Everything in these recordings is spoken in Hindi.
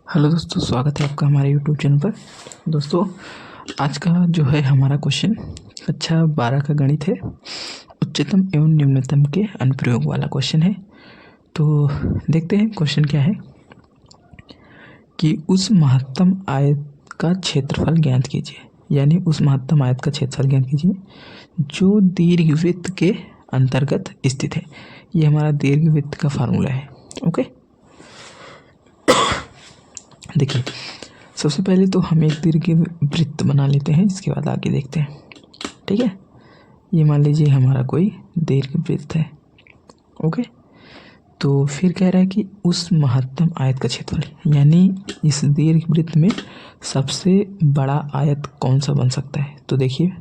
हेलो दोस्तों, स्वागत है आपका हमारे यूट्यूब चैनल पर। दोस्तों, आज का जो है हमारा क्वेश्चन कक्षा 12 का गणित है। उच्चतम एवं निम्नतम के अनुप्रयोग वाला क्वेश्चन है। तो देखते हैं क्वेश्चन क्या है कि उस महत्तम आयत का क्षेत्रफल ज्ञात कीजिए। यानी उस महत्तम आयत का क्षेत्रफल ज्ञात कीजिए जो दीर्घवृत्त के अंतर्गत स्थित है। ये हमारा दीर्घवृत्त का फार्मूला है। ओके, देखिए सबसे पहले तो हम एक दीर्घवृत्त बना लेते हैं, इसके बाद आगे देखते हैं। ठीक है, ये मान लीजिए हमारा कोई दीर्घवृत्त है। ओके, तो फिर कह रहा है कि उस महत्तम आयत का क्षेत्रफल, यानी इस दीर्घवृत्त में सबसे बड़ा आयत कौन सा बन सकता है। तो देखिए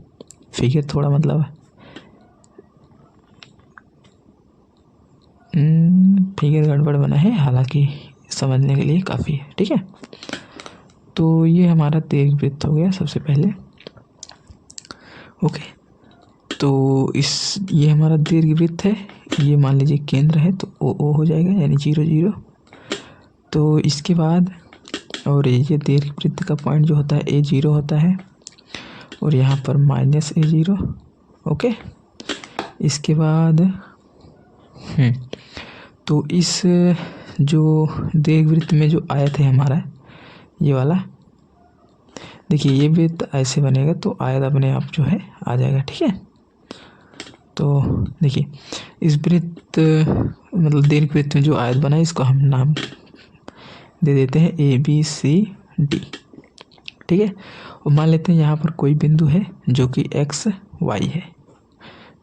फिगर थोड़ा फिगर गड़बड़ बना है, हालांकि समझने के लिए काफ़ी है। ठीक है, तो ये हमारा दीर्घवृत्त हो गया सबसे पहले। ओके, तो ये हमारा दीर्घवृत्त है। ये मान लीजिए केंद्र है, तो ओ हो जाएगा, यानी 0 0। तो इसके बाद और ये दीर्घवृत्त का पॉइंट जो होता है A0 होता है, और यहाँ पर -A0। ओके, इसके बाद तो इस जो दीर्घवृत्त में जो आयत है हमारा ये वाला, देखिए ये वृत्त ऐसे बनेगा तो आयत अपने आप जो है आ जाएगा। ठीक है, तो देखिए इस वृत्त मतलब दीर्घवृत्त में जो आयत बना है इसको हम नाम दे देते हैं ABCD। ठीक है, और मान लेते हैं यहाँ पर कोई बिंदु है जो कि XY है।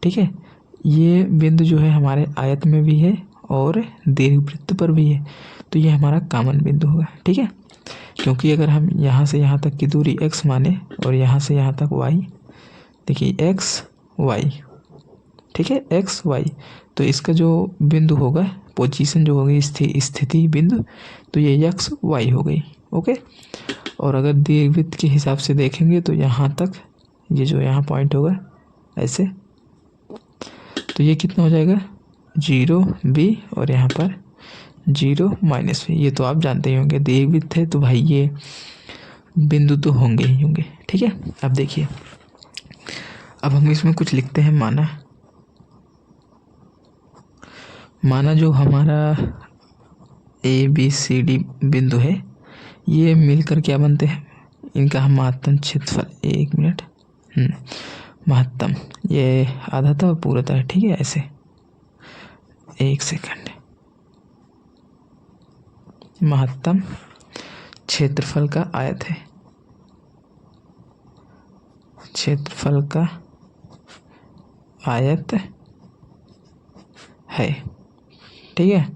ठीक है, ये बिंदु जो है हमारे आयत में भी है और दीर्घवृत्त पर भी है, तो ये हमारा कॉमन बिंदु होगा। ठीक है, क्योंकि अगर हम यहाँ से यहाँ तक की दूरी x माने और यहाँ से यहाँ तक y, देखिए XY, ठीक है XY, तो इसका जो बिंदु होगा, पोजीशन जो होगी, स्थिति बिंदु, तो ये XY हो गई। ओके, और अगर दीर्घवृत्त के हिसाब से देखेंगे तो यहाँ तक ये जो यहाँ पॉइंट होगा ऐसे, तो ये कितना हो जाएगा 0B, और यहाँ पर 0 -B। ये तो आप जानते ही होंगे, दीर्घवृत्त है तो भाई ये बिंदु तो होंगे ही होंगे। ठीक है, अब देखिए, अब हम इसमें कुछ लिखते हैं। माना जो हमारा ABCD बिंदु है, ये मिलकर क्या बनते हैं, इनका हम महत्तम क्षेत्रफल, 1 मिनट, महत्तम ये आधा था और पूरा था। ठीक है, ऐसे 1 सेकंड, महत्तम क्षेत्रफल का आयत है, क्षेत्रफल का आयत है। ठीक है,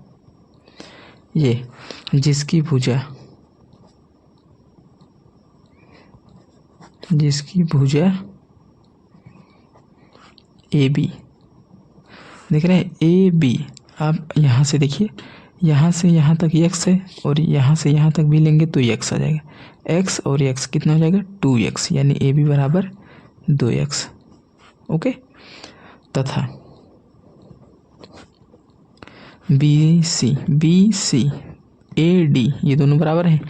ये जिसकी भुजा AB, देख रहे हैं AB। आप यहाँ से देखिए, यहाँ से यहाँ तक x है और यहाँ से यहाँ तक भी लेंगे तो x आ जाएगा। x और x कितना हो जाएगा 2x, यानी AB बराबर 2x। ओके, तथा BC AD ये दोनों बराबर हैं।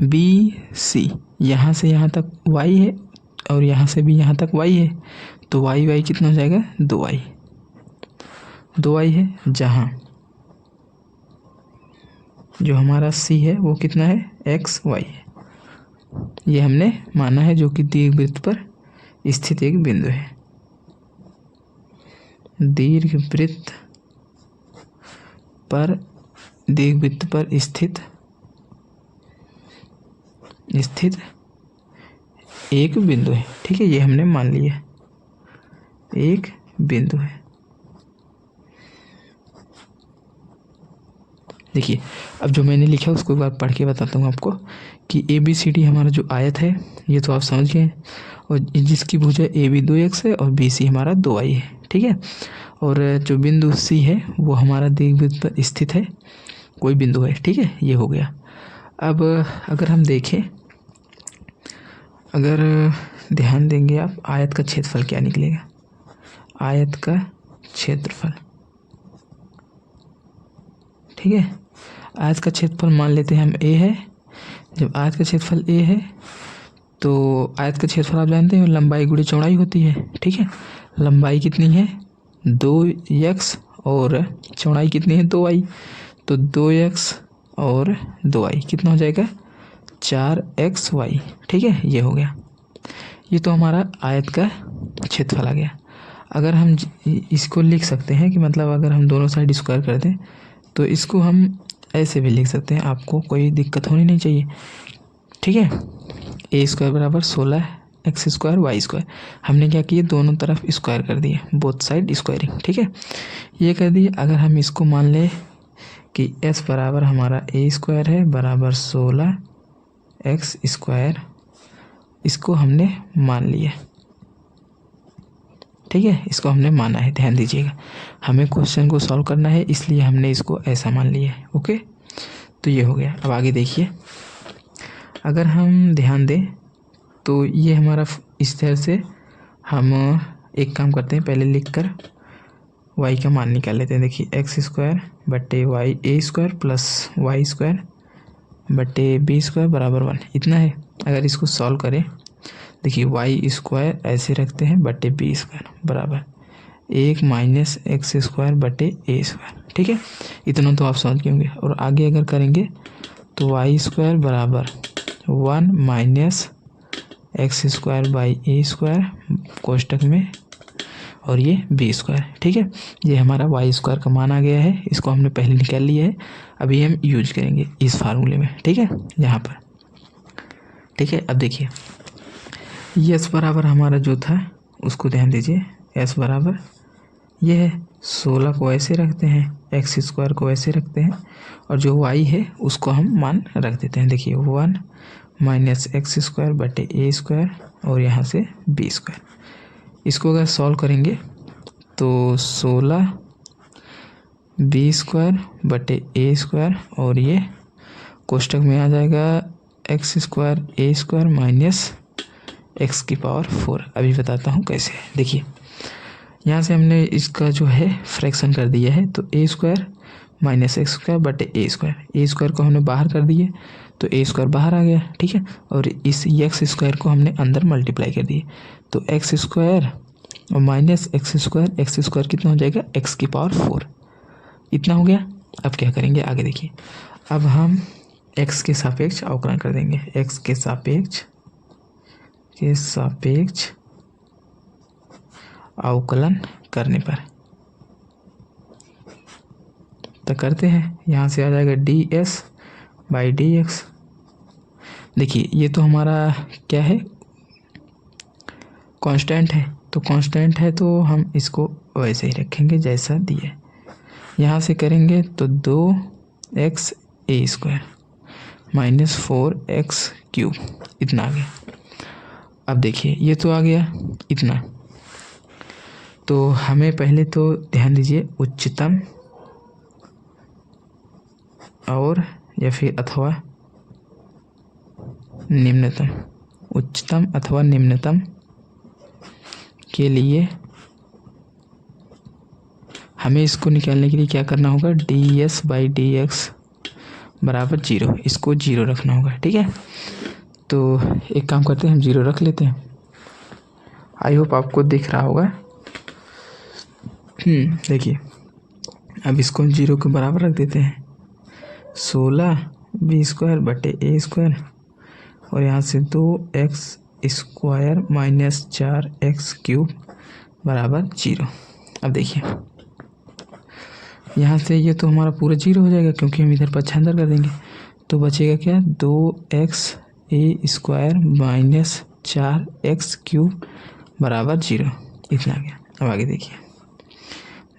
BC यहाँ से यहाँ तक y है और यहाँ से भी यहाँ तक y है, तो y कितना हो जाएगा 2y है। जहाँ जो हमारा C है वो कितना है XY है। ये हमने माना है जो कि दीर्घवृत्त पर स्थित एक बिंदु है। दीर्घवृत्त पर स्थित एक बिंदु है। ठीक है, ये हमने मान लिया एक बिंदु है। देखिए अब जो मैंने लिखा है उसको एक बार पढ़ के बताता हूँ आपको कि ABCD हमारा जो आयत है ये तो आप समझ गए, और जिसकी भुजा AB 2x है और BC हमारा 2y है। ठीक है, और जो बिंदु C है वो हमारा दीर्घवृत्त पर स्थित है कोई बिंदु है। ठीक है, ये हो गया। अब अगर हम देखें, अगर ध्यान देंगे आप, आयत का क्षेत्रफल क्या निकलेगा, आयत का क्षेत्रफल। ठीक है, आयत का क्षेत्रफल मान लेते हैं हम A है, जब आयत का क्षेत्रफल a है तो आयत का क्षेत्रफल आप जानते हैं लंबाई गुणे चौड़ाई होती है, ठीक है। लंबाई कितनी है 2x और चौड़ाई कितनी है 2y, तो 2x और 2y कितना हो जाएगा 4xy, ठीक है। ये हो गया, ये तो हमारा आयत का क्षेत्रफल आ गया। अगर हम इसको लिख सकते हैं कि मतलब अगर हम दोनों साइड स्क्वायर कर दें तो इसको हम ऐसे भी लिख सकते हैं, आपको कोई दिक्कत होनी नहीं चाहिए, ठीक है। ए स्क्वायर बराबर 16x² y², हमने क्या किया दोनों तरफ स्क्वायर कर दिए, बोथ साइड स्क्वायरिंग, ठीक है। ये कर दिए। अगर हम इसको मान लें कि s बराबर हमारा a² है बराबर 16x², इसको हमने मान लिया, ठीक है। इसको हमने माना है, ध्यान दीजिएगा, हमें क्वेश्चन को सॉल्व करना है इसलिए हमने इसको ऐसा मान लिया है, ओके। तो ये हो गया। अब आगे देखिए, अगर हम ध्यान दें तो ये हमारा इस तरह से हम एक काम करते हैं, पहले लिखकर y का मान निकाल लेते हैं। देखिए x² बटे y a² प्लस y² बटे b² बराबर 1, इतना है। अगर इसको सॉल्व करें, देखिए y² ऐसे रखते हैं बटे b² बराबर 1 माइनस x² बटे a², ठीक है। इतना तो आप समझ गए होंगे। और आगे अगर करेंगे तो y² बराबर 1 माइनस x² बाई a² कोष्टक में और ये b², ठीक है। ये हमारा y² का मान आ गया है, इसको हमने पहले निकाल लिया है, अभी हम यूज करेंगे इस फार्मूले में, ठीक है, यहाँ पर, ठीक है। अब देखिए s बराबर हमारा जो था उसको ध्यान दीजिए, s बराबर ये है 16 को ऐसे रखते हैं, x² को ऐसे रखते हैं और जो y है उसको हम मान रख देते हैं। देखिए 1 माइनस x² बटे a² और यहाँ से b²। इसको अगर सॉल्व करेंगे तो 16 b² बटे a² और ये कोष्टक में आ जाएगा x² a² माइनस x⁴। अभी बताता हूँ कैसे। देखिए यहाँ से हमने इसका जो है फ्रैक्शन कर दिया है, तो a² माइनस x² बटे a² को हमने बाहर कर दिए तो a² बाहर आ गया, ठीक है। और इस x² को हमने अंदर मल्टीप्लाई कर दिए तो x² और माइनस x² कितना हो जाएगा x⁴, इतना हो गया। अब क्या करेंगे आगे देखिए, अब हम x के सापेक्ष अवकलन कर देंगे, x के सापेक्ष अवकलन करने पर तो करते हैं, यहाँ से आ जाएगा ds बाई dx। देखिए ये तो हमारा क्या है कांस्टेंट है, तो कांस्टेंट है तो हम इसको वैसे ही रखेंगे जैसा दिए। यहाँ से करेंगे तो 2xa² माइनस 4x³ इतना आ गया। अब देखिए ये तो आ गया इतना, तो हमें पहले तो ध्यान दीजिए उच्चतम और या फिर अथवा निम्नतम, उच्चतम अथवा निम्नतम के लिए हमें इसको निकालने के लिए क्या करना होगा, ds बाई dx बराबर 0, इसको 0 रखना होगा, ठीक है। तो एक काम करते हैं हम 0 रख लेते हैं, आई होप आपको दिख रहा होगा। देखिए अब इसको 0 के बराबर रख देते हैं, 16 b² बटे a² और यहाँ से 2x² माइनस 4x³ बराबर 0। अब देखिए यहाँ से ये तो हमारा पूरा 0 हो जाएगा क्योंकि हम इधर पक्षांतर कर देंगे, तो बचेगा क्या 2xa² माइनस 4x³ बराबर 0, इतना आ गया। अब आगे देखिए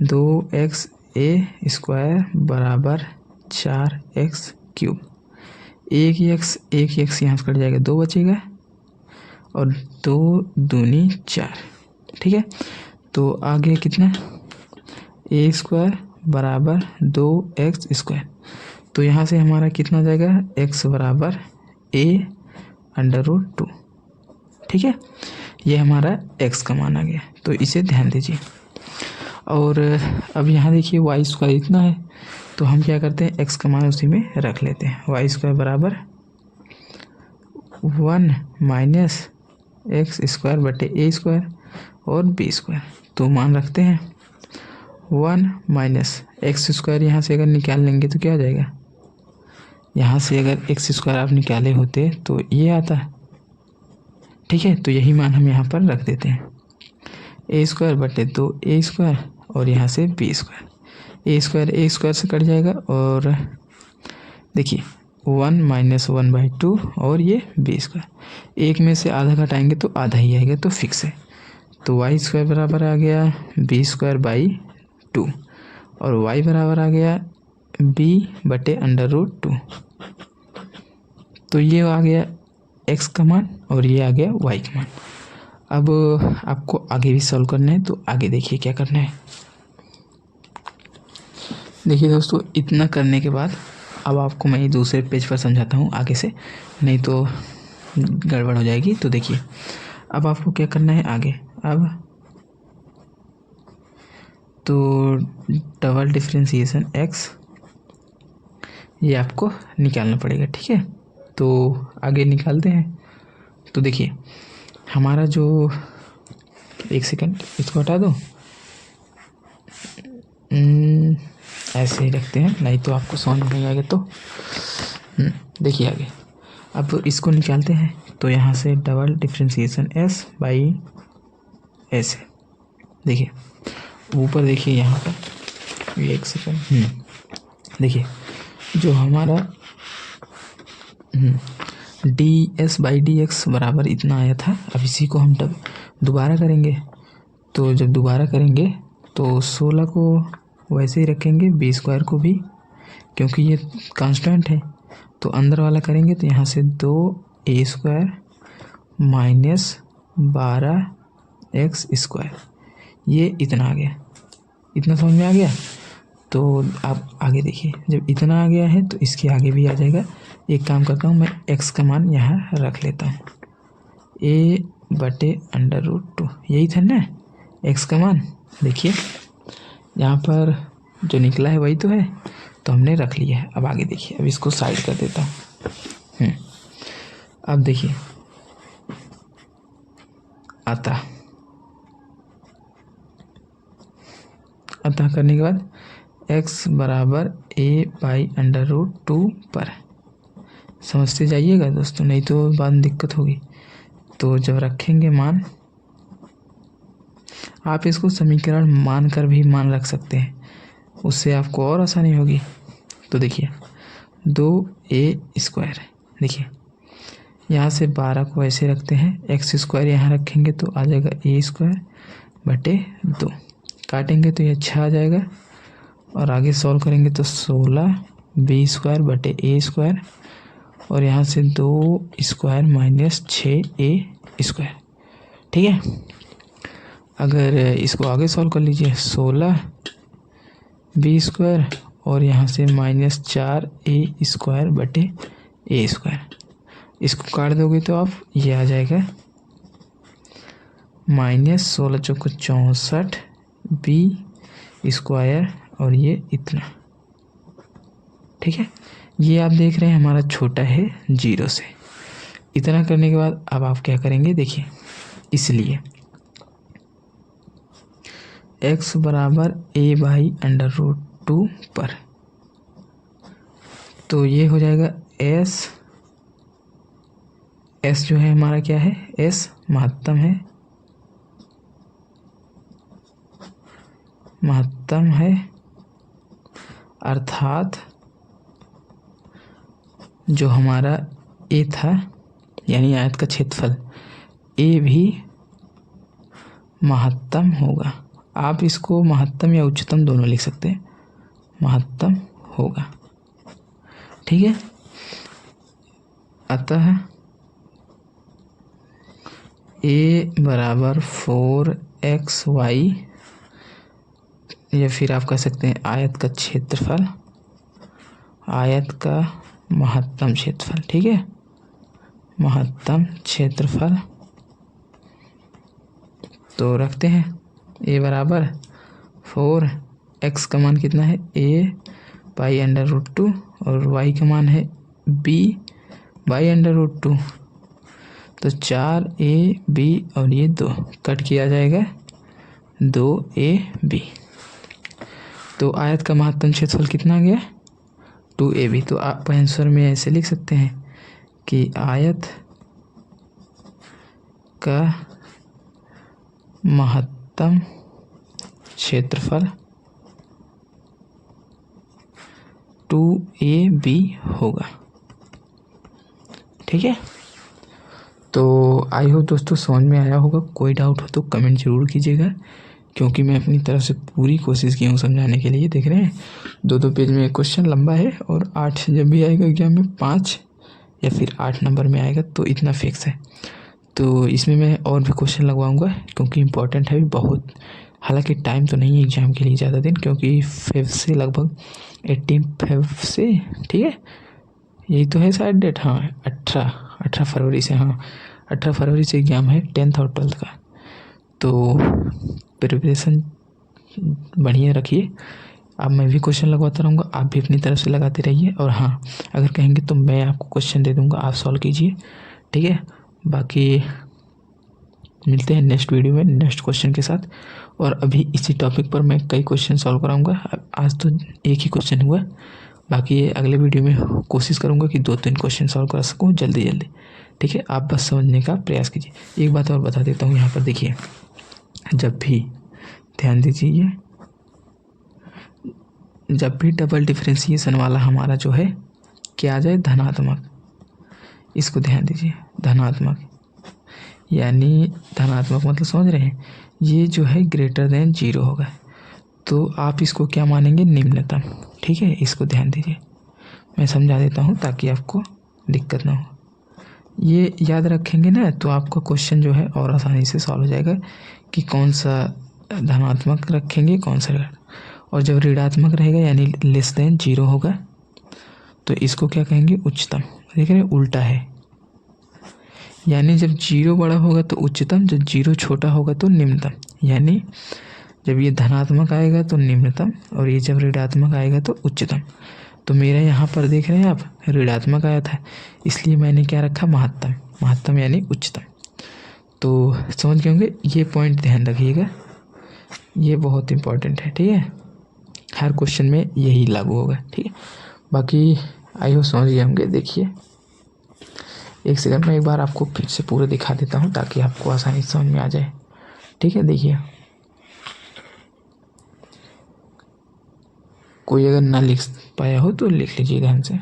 2xa² बराबर 4x³, एक x यहाँ से कट जाएगा, 2 बचेगा और 2 दूनी 4, ठीक है। तो आगे कितना a² बराबर 2x², तो यहाँ से हमारा कितना हो जाएगा x बराबर a√2, ठीक है। ये हमारा x का मान आ गया, तो इसे ध्यान दीजिए। और अब यहाँ देखिए y² इतना है, तो हम क्या करते हैं x का मान उसी में रख लेते हैं, y² बराबर 1 माइनस एक्स स्क्वायर बटे ए स्क्वायर और बी स्क्वायर। तो मान रखते हैं 1 माइनस एक्स स्क्वायर, यहाँ से अगर निकाल लेंगे तो क्या आ जाएगा, यहाँ से अगर एक्स स्क्वायर आप निकाले होते तो ये आता। ठीक है, तो यही मान हम यहाँ पर रख देते हैं, ए स्क्वायर बटे 2 ए स्क्वायर और यहाँ से बी स्क्वायर। ए स्क्वायर से कट जाएगा और देखिए 1 माइनस 1/2 और ये बी स्क्वायर। एक में से आधा घटाएंगे तो आधा ही आएगा, तो फिक्स है। तो वाई स्क्वायर बराबर आ गया बी स्क्वायर बाई 2 और वाई बराबर आ गया बी बटे √2। तो ये आ गया एक्स का मान और ये आ गया वाई का मान। अब आपको आगे भी सॉल्व करना है, तो आगे देखिए क्या करना है। देखिए दोस्तों, इतना करने के बाद अब आपको मैं दूसरे पेज पर समझाता हूँ आगे से, नहीं तो गड़बड़ हो जाएगी। तो देखिए अब आपको क्या करना है आगे। अब तो डबल डिफरेंशिएशन एक्स ये आपको निकालना पड़ेगा। ठीक है, तो आगे निकालते हैं। तो देखिए हमारा जो, एक सेकंड इसको हटा दो, ऐसे ही रखते हैं, नहीं तो आपको समझ में नहीं आएगा। तो देखिए आगे अब इसको निकालते हैं। तो यहाँ से double differentiation S by S है। देखिए ऊपर देखिए यहाँ पर, एक सेकंड, देखिए जो हमारा D S by D x बराबर इतना आया था, अब इसी को हम दोबारा करेंगे। तो जब दोबारा करेंगे तो 16 को वैसे ही रखेंगे, बी स्क्वायर को भी, क्योंकि ये कांस्टेंट है। तो अंदर वाला करेंगे तो यहाँ से 2 ए स्क्वायर माइनस 12 एक्स स्क्वायर, ये इतना आ गया। इतना समझ में आ गया। तो आप आगे देखिए, जब इतना आ गया है तो इसके आगे भी आ जाएगा। एक काम करता हूँ, मैं एक्स का मान यहाँ रख लेता हूँ, ए बटे √2, यही था ना एक्स का मान। देखिए यहाँ पर जो निकला है वही तो है, तो हमने रख लिया है। अब आगे देखिए, अब इसको साइड कर देता हूँ। अब देखिए अतः करने के बाद x बराबर a बाई √2 पर। समझते जाइएगा दोस्तों, नहीं तो बाद में दिक्कत होगी। तो जब रखेंगे मान, आप इसको समीकरण मान कर भी मान रख सकते हैं, उससे आपको और आसानी होगी। तो देखिए 2a स्क्वायर, देखिए यहाँ से 12 को ऐसे रखते हैं, एक्स स्क्वायर यहाँ रखेंगे तो आ जाएगा ए स्क्वायर बटे 2, काटेंगे तो ये 6 आ जाएगा और आगे सॉल्व करेंगे तो 16 बी स्क्वायर बटे ए स्क्वायर और यहाँ से 2 स्क्वायर माइनस 6 ए स्क्वायर। ठीक है, अगर इसको आगे सॉल्व कर लीजिए, 16 बी स्क्वायर और यहाँ से माइनस 4 ए स्क्वायर बटे ए स्क्वायर, इसको काट दोगे तो आप ये आ जाएगा माइनस 16 चौको 64 बी स्क्वायर और ये इतना। ठीक है, ये आप देख रहे हैं हमारा छोटा है 0 से। इतना करने के बाद अब आप क्या करेंगे, देखिए इसलिए x बराबर a बाई √2 पर। तो ये हो जाएगा s जो है हमारा क्या है, s महत्तम है, अर्थात जो हमारा a था यानी आयत का क्षेत्रफल a भी महत्तम होगा। आप इसको महत्तम या उच्चतम दोनों लिख सकते हैं, महत्तम होगा। ठीक है, अतः a बराबर 4xy, या फिर आप कह सकते हैं आयत का क्षेत्रफल, आयत का महत्तम क्षेत्रफल। ठीक है, महत्तम क्षेत्रफल। तो रखते हैं a बराबर 4x का मान कितना है, a बाई √2 और y का मान है b बाई √2। तो 4AB और ये 2 कट किया जाएगा 2AB। तो आयत का महत्तम क्षेत्रफल कितना आ गया 2AB। तो आप आंसर में ऐसे लिख सकते हैं कि आयत का महत्तम क्षेत्रफल 2AB होगा। ठीक है, तो आई होप दोस्तों समझ में आया होगा। कोई डाउट हो तो कमेंट जरूर कीजिएगा, क्योंकि मैं अपनी तरफ से पूरी कोशिश की हूँ समझाने के लिए। देख रहे हैं 2-2 पेज में क्वेश्चन लंबा है, और 8 जब भी आएगा एग्जाम में 5 या फिर 8 नंबर में आएगा तो इतना फिक्स है। तो इसमें मैं और भी क्वेश्चन लगवाऊंगा, क्योंकि इम्पोर्टेंट है भी बहुत। हालांकि टाइम तो नहीं है एग्ज़ाम के लिए ज़्यादा दिन, क्योंकि फेब से लगभग 18 फेब से, ठीक है, यही तो है शायद डेट। हाँ 18 फरवरी से, हाँ 18 फरवरी से एग्ज़ाम है 10th और 12th का। तो प्रिपरेशन बढ़िया रखिए। अब मैं भी क्वेश्चन लगवाता रहूँगा, आप भी अपनी तरफ से लगाते रहिए। और हाँ, अगर कहेंगे तो मैं आपको क्वेश्चन दे दूँगा, आप सॉल्व कीजिए। ठीक है, बाकी मिलते हैं नेक्स्ट वीडियो में नेक्स्ट क्वेश्चन के साथ। और अभी इसी टॉपिक पर मैं कई क्वेश्चन सॉल्व कराऊंगा। आज तो एक ही क्वेश्चन हुआ, बाकी अगले वीडियो में कोशिश करूंगा कि 2-3 क्वेश्चन सॉल्व करा सकूं जल्दी जल्दी। ठीक है, आप बस समझने का प्रयास कीजिए। एक बात और बता देता हूँ, यहाँ पर देखिए, जब भी ध्यान दीजिए, जब भी डबल डिफरेंशिएशन वाला हमारा जो है क्या आ जाए धनात्मक, इसको ध्यान दीजिए, धनात्मक यानी धनात्मक मतलब समझ रहे हैं, ये जो है ग्रेटर देन 0 होगा, तो आप इसको क्या मानेंगे निम्नतम। ठीक है, इसको ध्यान दीजिए, मैं समझा देता हूँ ताकि आपको दिक्कत ना हो। ये याद रखेंगे ना तो आपका क्वेश्चन जो है और आसानी से सॉल्व हो जाएगा कि कौन सा धनात्मक रखेंगे कौन सा, और जब ऋणात्मक रहेगा यानी लेस देन 0 होगा तो इसको क्या कहेंगे उच्चतम। देख रहे हैं उल्टा है, यानी जब 0 बड़ा होगा तो उच्चतम, जब 0 छोटा होगा तो निम्नतम। यानी जब ये धनात्मक आएगा तो निम्नतम, और ये जब ऋणात्मक आएगा तो उच्चतम। तो मेरा यहाँ पर देख रहे हैं आप ऋणात्मक आया था, इसलिए मैंने क्या रखा महत्तम, महत्तम यानी उच्चतम। तो समझ गए होंगे, ये पॉइंट ध्यान रखिएगा, ये बहुत इंपॉर्टेंट है। ठीक है, हर क्वेश्चन में यही लागू होगा। ठीक है, बाकी आई होप समझ गए होंगे। देखिए एक सेकंड में एक बार आपको फिर से पूरा दिखा देता हूँ ताकि आपको आसानी से समझ में आ जाए। ठीक है, देखिए कोई अगर ना लिख पाया हो तो लिख लीजिए ध्यान से।